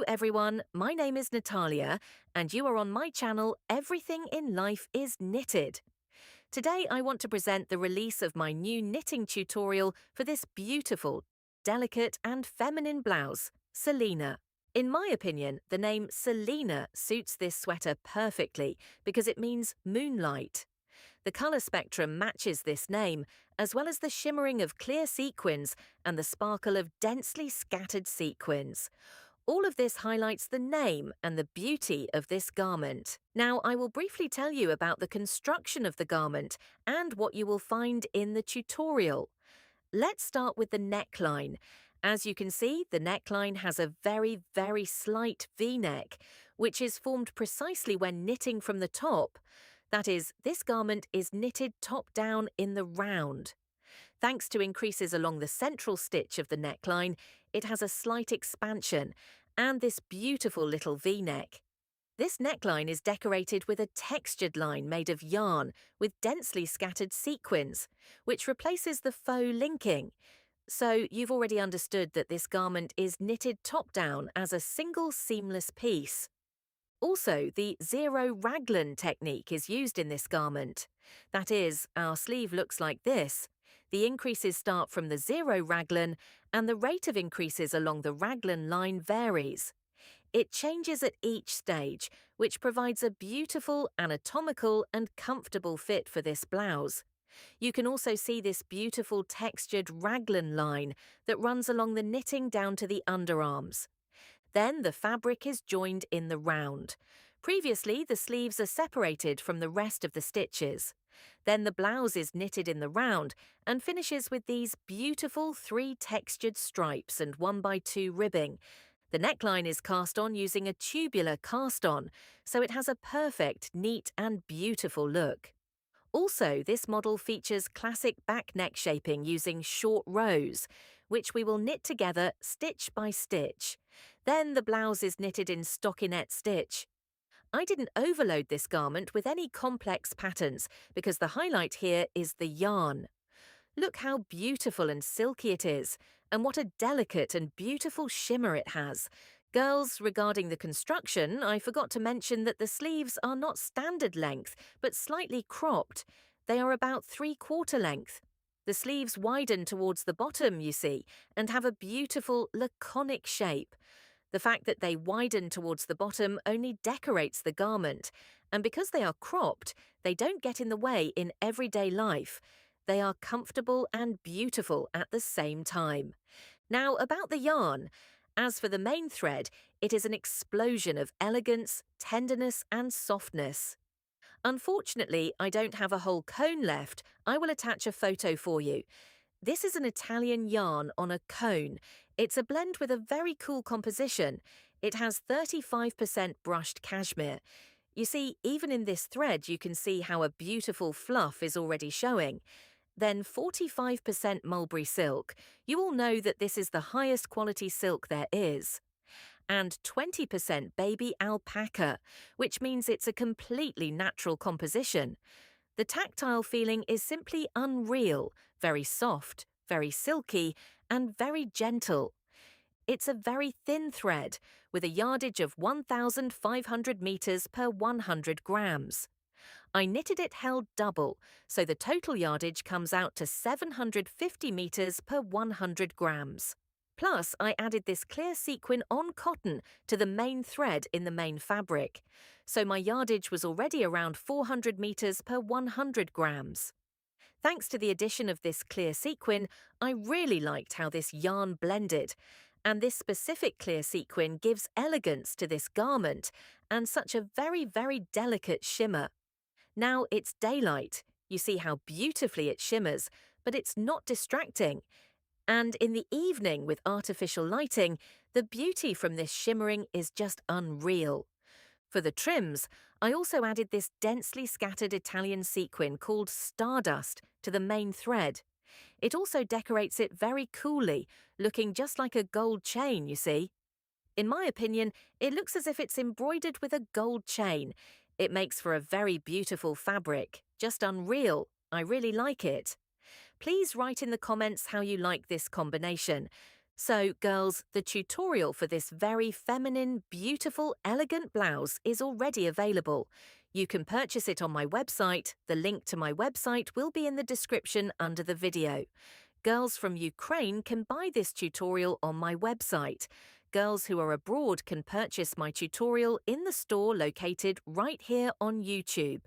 everyone, my name is Natalia, and you are on my channel Everything in Life is Knitted. Today I want to present the release of my new knitting tutorial for this beautiful, delicate and feminine blouse, Selena. In my opinion, the name Selena suits this sweater perfectly because it means moonlight. The colour spectrum matches this name, as well as the shimmering of clear sequins and the sparkle of densely scattered sequins. All of this highlights the name and the beauty of this garment. Now, I will briefly tell you about the construction of the garment and what you will find in the tutorial. Let's start with the neckline. As you can see, the neckline has a very slight V-neck, which is formed precisely when knitting from the top. That is, this garment is knitted top-down in the round. Thanks to increases along the central stitch of the neckline, it has a slight expansion and this beautiful little V-neck. This neckline is decorated with a textured line made of yarn with densely scattered sequins, which replaces the faux linking. So you've already understood that this garment is knitted top-down as a single seamless piece. Also, the zero raglan technique is used in this garment. That is, our sleeve looks like this. The increases start from the zero raglan, and the rate of increases along the raglan line varies. It changes at each stage, which provides a beautiful, anatomical and comfortable fit for this blouse. You can also see this beautiful textured raglan line that runs along the knitting down to the underarms. Then the fabric is joined in the round. Previously, the sleeves are separated from the rest of the stitches. Then the blouse is knitted in the round and finishes with these beautiful 3 textured stripes and 1x2 ribbing. The neckline is cast on using a tubular cast-on, so it has a perfect, neat and beautiful look. Also, this model features classic back neck shaping using short rows, which we will knit together stitch by stitch. Then the blouse is knitted in stockinette stitch. I didn't overload this garment with any complex patterns because the highlight here is the yarn. Look how beautiful and silky it is, and what a delicate and beautiful shimmer it has. Girls, regarding the construction, I forgot to mention that the sleeves are not standard length, but slightly cropped. They are about 3/4 length. The sleeves widen towards the bottom, you see, and have a beautiful, laconic shape. The fact that they widen towards the bottom only decorates the garment, and because they are cropped, they don't get in the way in everyday life. They are comfortable and beautiful at the same time. Now, about the yarn. As for the main thread, it is an explosion of elegance, tenderness and softness. Unfortunately, I don't have a whole cone left. I will attach a photo for you. This is an Italian yarn on a cone. It's a blend with a very cool composition. It has 35% brushed cashmere. You see, even in this thread you can see how a beautiful fluff is already showing. Then 45% mulberry silk. You all know that this is the highest quality silk there is. And 20% baby alpaca, which means it's a completely natural composition. The tactile feeling is simply unreal, very soft, very silky, and very gentle. It's a very thin thread, with a yardage of 1,500 meters per 100 grams. I knitted it held double, so the total yardage comes out to 750 meters per 100 grams. Plus, I added this clear sequin on cotton to the main thread in the main fabric, so my yardage was already around 400 meters per 100 grams. Thanks to the addition of this clear sequin, I really liked how this yarn blended, and this specific clear sequin gives elegance to this garment and such a very delicate shimmer. Now it's daylight. You see how beautifully it shimmers, but it's not distracting. And in the evening with artificial lighting, the beauty from this shimmering is just unreal. For the trims, I also added this densely scattered Italian sequin called Stardust to the main thread. It also decorates it very coolly, looking just like a gold chain, you see. In my opinion, it looks as if it's embroidered with a gold chain. It makes for a very beautiful fabric, just unreal. I really like it. Please write in the comments how you like this combination. So, girls, the tutorial for this very feminine, beautiful, elegant blouse is already available. You can purchase it on my website. The link to my website will be in the description under the video. Girls from Ukraine can buy this tutorial on my website. Girls who are abroad can purchase my tutorial in the store located right here on YouTube.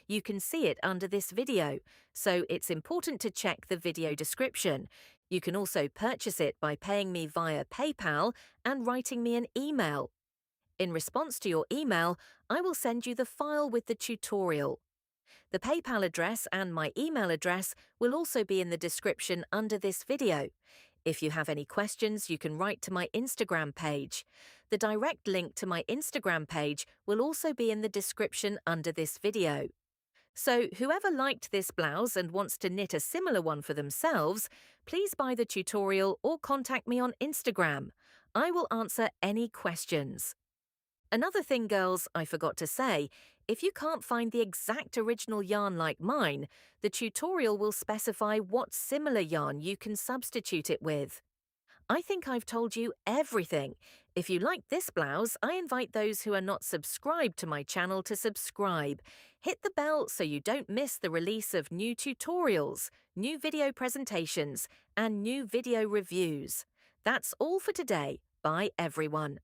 You can see it under this video, so it's important to check the video description. You can also purchase it by paying me via PayPal and writing me an email. In response to your email, I will send you the file with the tutorial. The PayPal address and my email address will also be in the description under this video. If you have any questions, you can write to my Instagram page. The direct link to my Instagram page will also be in the description under this video. So, whoever liked this blouse and wants to knit a similar one for themselves, please buy the tutorial or contact me on Instagram. I will answer any questions. Another thing, girls, I forgot to say, if you can't find the exact original yarn like mine, the tutorial will specify what similar yarn you can substitute it with. I think I've told you everything. If you like this blouse, I invite those who are not subscribed to my channel to subscribe. Hit the bell so you don't miss the release of new tutorials, new video presentations, and new video reviews. That's all for today. Bye, everyone.